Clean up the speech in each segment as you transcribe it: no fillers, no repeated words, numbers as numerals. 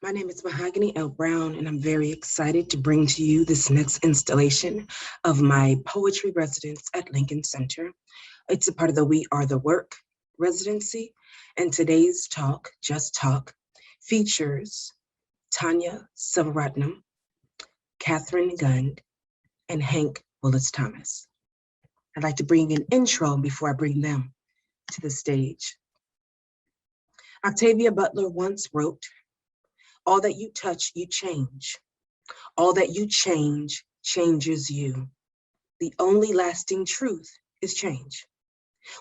My name is Mahogany L. Browne, and I'm very excited to bring to you this next installation of my poetry residence at Lincoln Center. It's a part of the We Are the Work residency, and today's talk, Just Talk, features Tanya Selvaratnam, Catherine Gund, and Hank Willis Thomas. I'd like to bring an intro before I bring them to the stage. Octavia Butler once wrote, "All that you touch, you change. All that you change, changes you. The only lasting truth is change."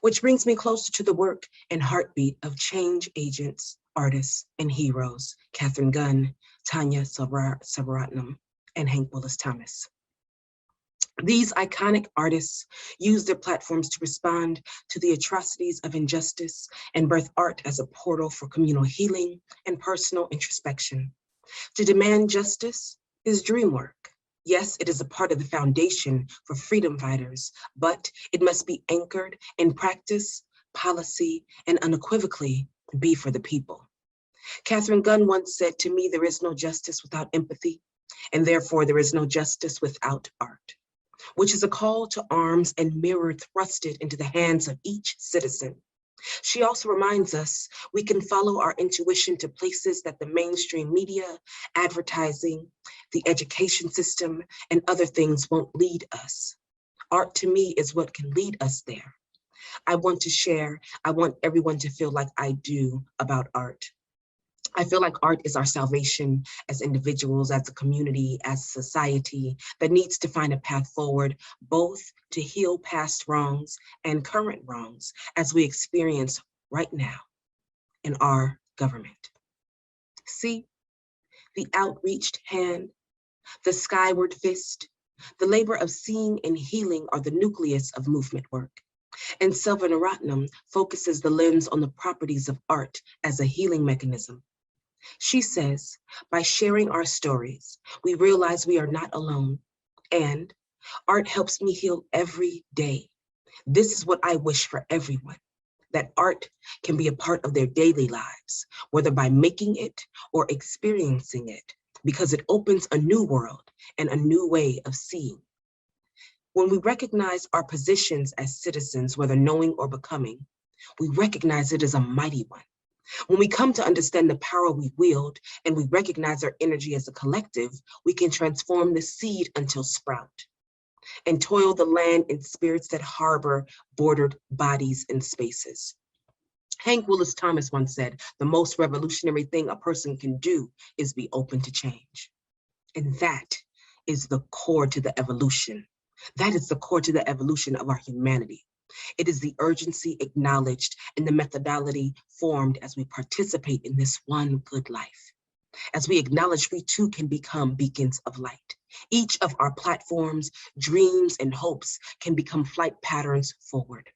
Which brings me closer to the work and heartbeat of change agents, artists, and heroes, Catherine Gund, Tanya Selvaratnam, and Hank Willis Thomas. These iconic artists use their platforms to respond to the atrocities of injustice and birth art as a portal for communal healing and personal introspection. To demand justice is dream work. Yes, it is a part of the foundation for freedom fighters, but it must be anchored in practice, policy, and unequivocally be for the people. Catherine Gund once said, "To me, there is no justice without empathy, and therefore there is no justice without art," which is a call to arms and mirror thrusted into the hands of each citizen. She also reminds us we can follow our intuition to places that the mainstream media, advertising, the education system, and other things won't lead us. Art to me is what can lead us there. I want to share, I want everyone to feel like I do about art. I feel like art is our salvation as individuals, as a community, as a society that needs to find a path forward, both to heal past wrongs and current wrongs as we experience right now in our government. See, the outreached hand, the skyward fist, the labor of seeing and healing are the nucleus of movement work. And Selvaratnam focuses the lens on the properties of art as a healing mechanism. She says, by sharing our stories, we realize we are not alone, and art helps me heal every day. This is what I wish for everyone, that art can be a part of their daily lives, whether by making it or experiencing it, because it opens a new world and a new way of seeing. When we recognize our positions as citizens, whether knowing or becoming, we recognize it as a mighty one. When we come to understand the power we wield and we recognize our energy as a collective, we can transform the seed until sprout and toil the land in spirits that harbor bordered bodies and spaces. Hank Willis Thomas once said, "The most revolutionary thing a person can do is be open to change." And that is the core to the evolution. That is the core to the evolution of our humanity. It is the urgency acknowledged and the methodology formed as we participate in this one good life. As we acknowledge we too can become beacons of light. Each of our platforms, dreams, and hopes can become flight patterns forward,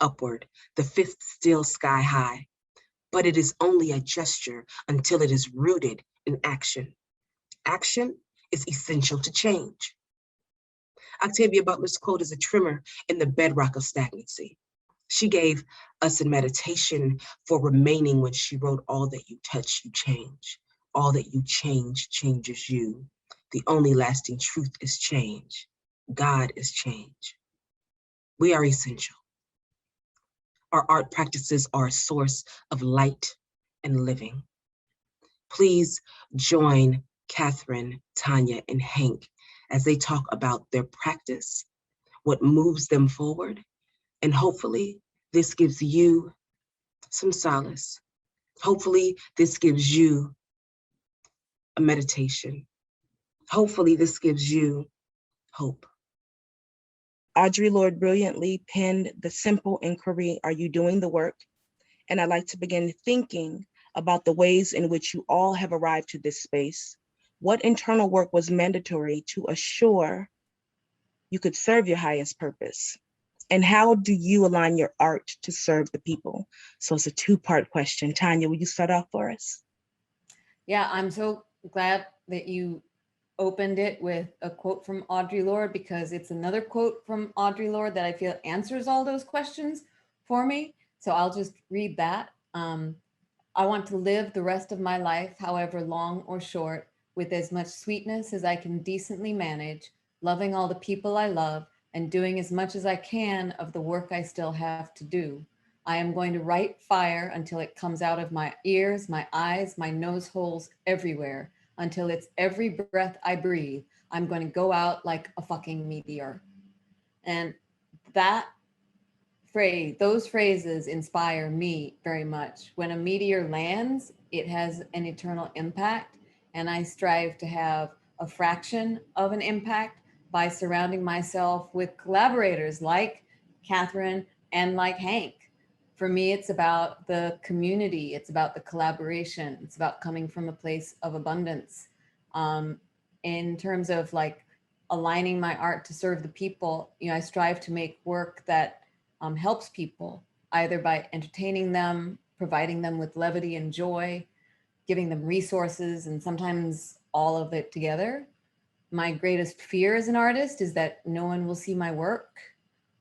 upward, the fifth still sky high. But it is only a gesture until it is rooted in action. Action is essential to change. Octavia Butler's quote is a tremor in the bedrock of stagnancy. She gave us a meditation for remaining when she wrote, "All that you touch, you change. All that you change, changes you. The only lasting truth is change. God is change." We are essential. Our art practices are a source of light and living. Please join Catherine, Tanya, and Hank as they talk about their practice, what moves them forward, and hopefully this gives you some solace. Hopefully this gives you a meditation. Hopefully this gives you hope. Audre Lorde brilliantly penned the simple inquiry, "Are you doing the work?" And I'd like to begin thinking about the ways in which you all have arrived to this space. What internal work was mandatory to assure you could serve your highest purpose? And how do you align your art to serve the people? So it's a two-part question. Tanya, will you start off for us? Yeah, I'm so glad that you opened it with a quote from Audre Lorde, because it's another quote from Audre Lorde that I feel answers all those questions for me. So I'll just read that. I want to live the rest of my life, however long or short, with as much sweetness as I can decently manage, loving all the people I love, and doing as much as I can of the work I still have to do. I am going to write fire until it comes out of my ears, my eyes, my nose holes, everywhere, until it's every breath I breathe. I'm going to go out like a fucking meteor. And that phrase, those phrases inspire me very much. When a meteor lands, it has an eternal impact, and I strive to have a fraction of an impact by surrounding myself with collaborators like Catherine and like Hank. For me, it's about the community, it's about the collaboration, it's about coming from a place of abundance. Um, in terms of like aligning my art to serve the people, you know, I strive to make work that helps people, either by entertaining them, providing them with levity and joy, giving them resources, and sometimes all of it together. My greatest fear as an artist is that no one will see my work.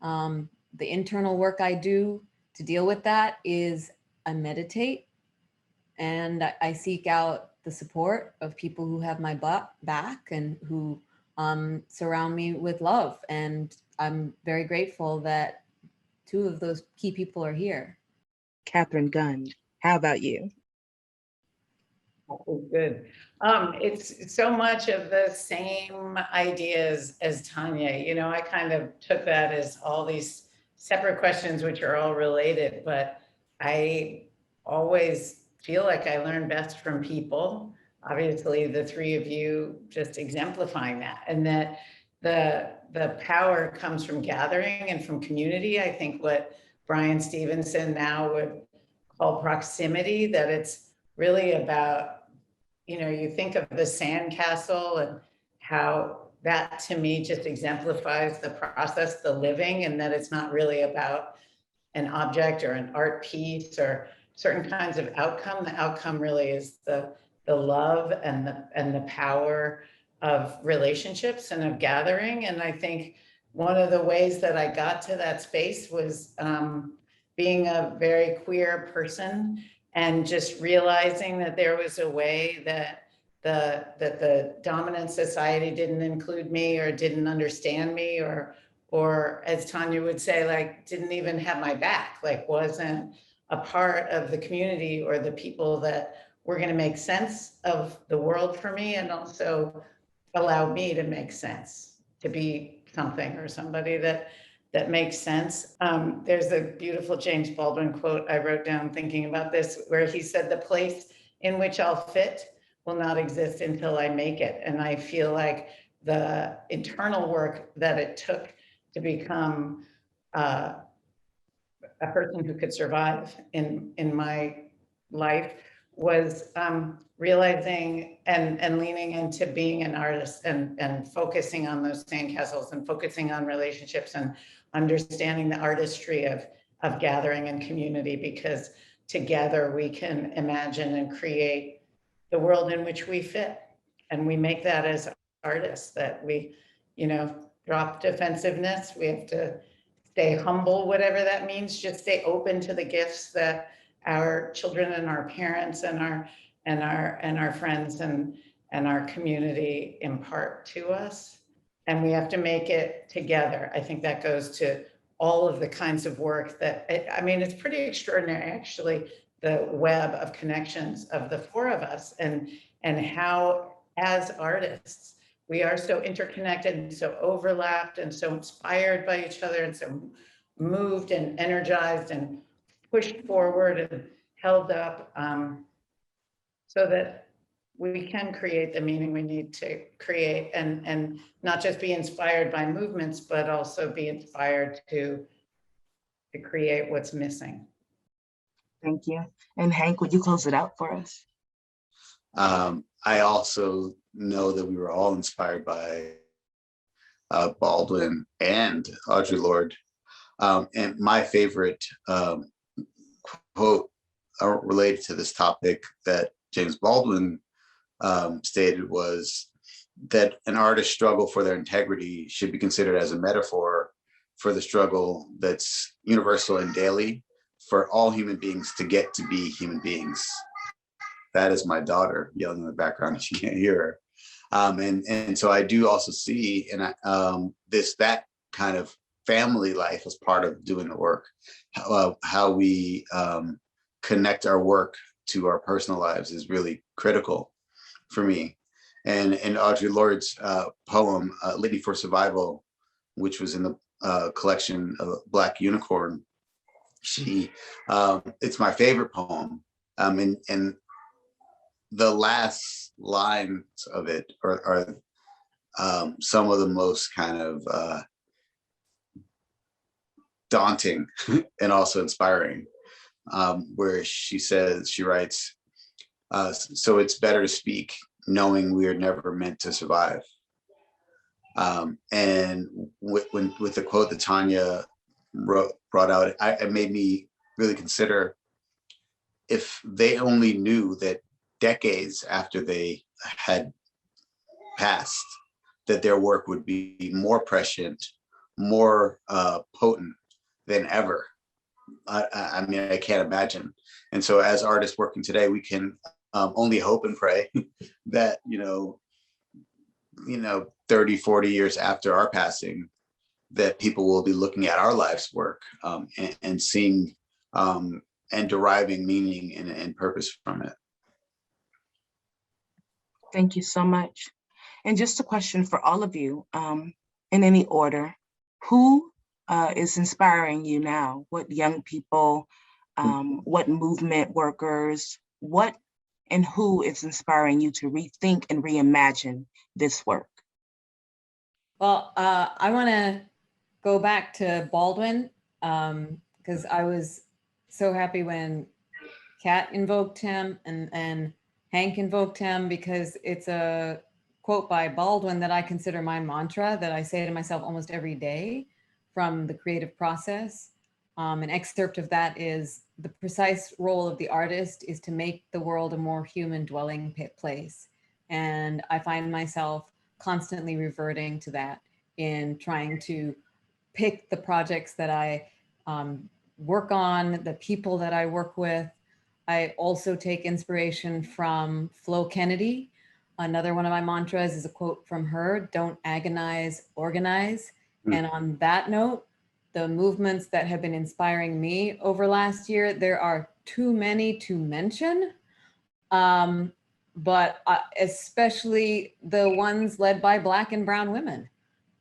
The internal work I do to deal with that is I meditate and I seek out the support of people who have my back and who surround me with love. And I'm very grateful that two of those key people are here. Catherine Gunn, how about you? Oh, good. It's so much of the same ideas as Tanya. You know, I kind of took that as all these separate questions, which are all related, but I always feel like I learn best from people. Obviously, the three of you just exemplifying that, and that the power comes from gathering and from community. I think what Bryan Stevenson now would call proximity, that it's really about, you know, you think of the sandcastle and how that to me just exemplifies the process, the living, and that it's not really about an object or an art piece or certain kinds of outcome. The outcome really is the love and the power of relationships and of gathering. And I think one of the ways that I got to that space was being a very queer person and just realizing that there was a way that the dominant society didn't include me or didn't understand me, or as Tanya would say, like didn't even have my back, like wasn't a part of the community or the people that were going to make sense of the world for me, and also allow me to make sense, to be something or somebody that makes sense. There's a beautiful James Baldwin quote I wrote down thinking about this, where he said, "The place in which I'll fit will not exist until I make it." And I feel like the internal work that it took to become a person who could survive in my life was realizing and leaning into being an artist and focusing on those sandcastles and focusing on relationships and understanding the artistry of gathering and community, because together we can imagine and create the world in which we fit. And we make that as artists, that we, you know, drop defensiveness. We have to stay humble, whatever that means, just stay open to the gifts that our children and our parents and our friends and our community impart to us. And we have to make it together. I think that goes to all of the kinds of work that, I mean, it's pretty extraordinary, actually, the web of connections of the four of us, and how, as artists, we are so interconnected and so overlapped and so inspired by each other and so moved and energized and pushed forward and held up, so that we can create the meaning we need to create, and not just be inspired by movements, but also be inspired to create what's missing. Thank you. And Hank, would you close it out for us? I also know that we were all inspired by Baldwin and Audre Lorde. And my favorite quote related to this topic that James Baldwin stated was that an artist's struggle for their integrity should be considered as a metaphor for the struggle that's universal and daily for all human beings to get to be human beings. That is my daughter yelling in the background. She can't hear her. And so I do also see that kind of family life as part of doing the work, how we connect our work to our personal lives is really critical for me. And Audre Lorde's poem, Litany for Survival, which was in the collection of Black Unicorn, it's my favorite poem. And the last lines of it are some of the most kind of daunting and also inspiring, where she writes, so it's better to speak knowing we are never meant to survive. And with the quote that Tanya brought out, it made me really consider, if they only knew that decades after they had passed, that their work would be more prescient, more potent than ever. I mean, I can't imagine. And so as artists working today, we can only hope and pray that, 30, 40 years after our passing, that people will be looking at our life's work and seeing and deriving meaning and purpose from it. Thank you so much. And just a question for all of you, in any order, who is inspiring you now? What young people, what movement workers, what and who is inspiring you to rethink and reimagine this work? Well, I want to go back to Baldwin, because I was so happy when Kat invoked him and Hank invoked him, because it's a quote by Baldwin that I consider my mantra, that I say to myself almost every day from the creative process. An excerpt of that is, the precise role of the artist is to make the world a more human dwelling place. And I find myself constantly reverting to that in trying to pick the projects that I work on, the people that I work with. I also take inspiration from Flo Kennedy. Another one of my mantras is a quote from her: don't agonize, organize. And on that note, the movements that have been inspiring me over last year, there are too many to mention, but especially the ones led by Black and Brown women.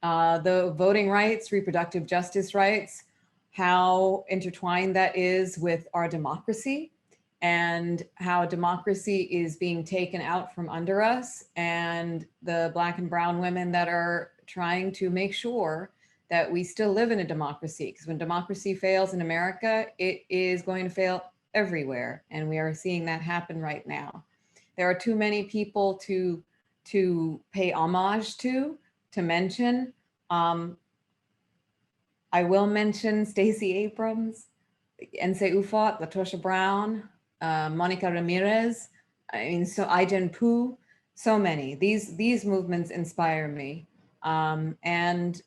The voting rights, reproductive justice rights, how intertwined that is with our democracy, and how democracy is being taken out from under us, and the Black and Brown women that are trying to make sure that we still live in a democracy. Because when democracy fails in America, it is going to fail everywhere. And we are seeing that happen right now. There are too many people to pay homage to mention. I will mention Stacey Abrams, Nse Ufot, Latosha Browne, Monica Ramirez, so Ai-jen Poo, so many. These movements inspire me. And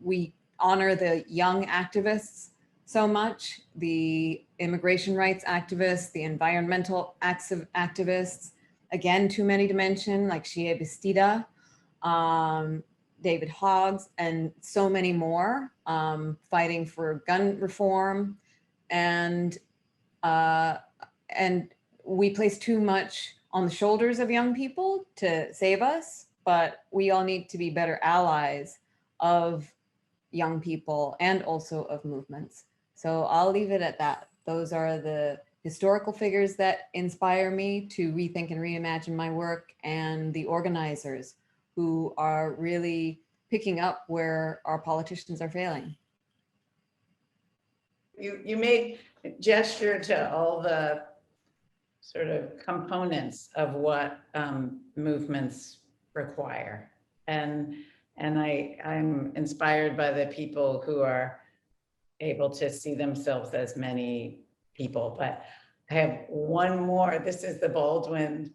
we honor the young activists so much, the immigration rights activists, the environmental activists, again, too many to mention, like Shea Bastida, David Hoggs, and so many more, fighting for gun reform. And we place too much on the shoulders of young people to save us, but we all need to be better allies of young people and also of movements. So I'll leave it at that. Those are the historical figures that inspire me to rethink and reimagine my work, and the organizers who are really picking up where our politicians are failing. You made a gesture to all the sort of components of what movements require. And I'm inspired by the people who are able to see themselves as many people. But I have one more. This is the Baldwin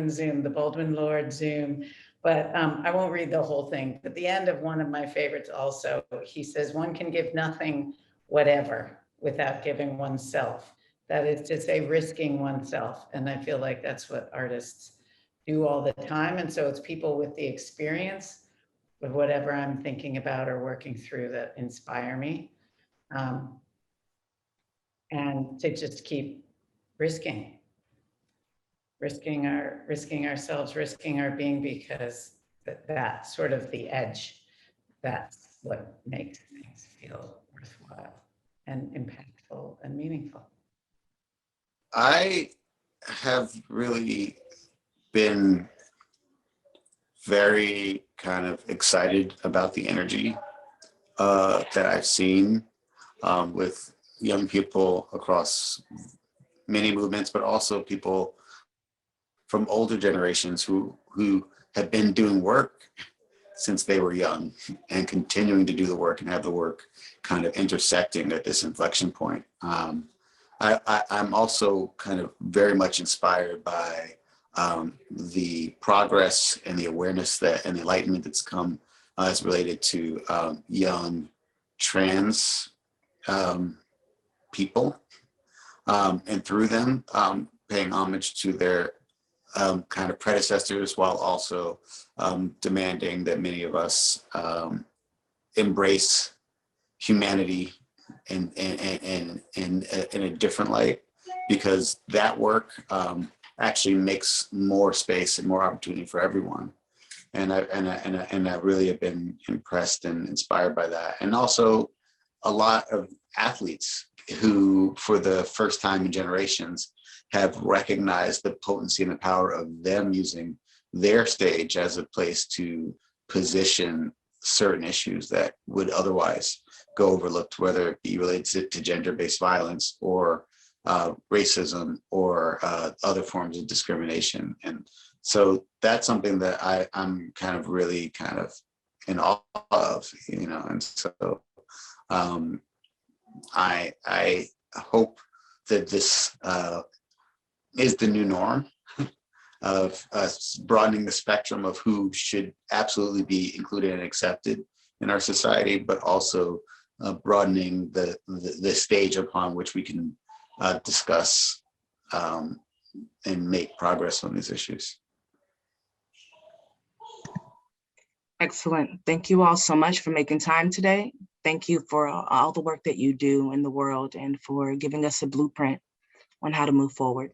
Zoom, the Baldwin Lord Zoom. But I won't read the whole thing. At the end of one of my favorites also, he says, one can give nothing, whatever. without giving oneself. That is to say, risking oneself. And I feel like that's what artists do all the time. And so it's people with the experience of whatever I'm thinking about or working through that inspire me. And to just keep risking ourselves, risking our being, because that's sort of the edge. That's what makes things feel worthwhile and impactful and meaningful. I have really been very kind of excited about the energy that I've seen with young people across many movements, but also people from older generations who have been doing work since they were young and continuing to do the work and have the work kind of intersecting at this inflection point. I'm also kind of very much inspired by the progress and the awareness that and the enlightenment that's come as related to young trans people, and through them paying homage to their kind of predecessors, while also demanding that many of us embrace humanity in a different light, because that work actually makes more space and more opportunity for everyone. And I really have been impressed and inspired by that. And also a lot of athletes who, for the first time in generations, have recognized the potency and the power of them using their stage as a place to position certain issues that would otherwise go overlooked, whether it be related to gender-based violence or racism or other forms of discrimination. And so that's something that I'm kind of really kind of in awe of, you know. And so I hope that this is the new norm of us broadening the spectrum of who should absolutely be included and accepted in our society, but also broadening the stage upon which we can discuss and make progress on these issues. Excellent. Thank you all so much for making time today. Thank you for all the work that you do in the world and for giving us a blueprint on how to move forward.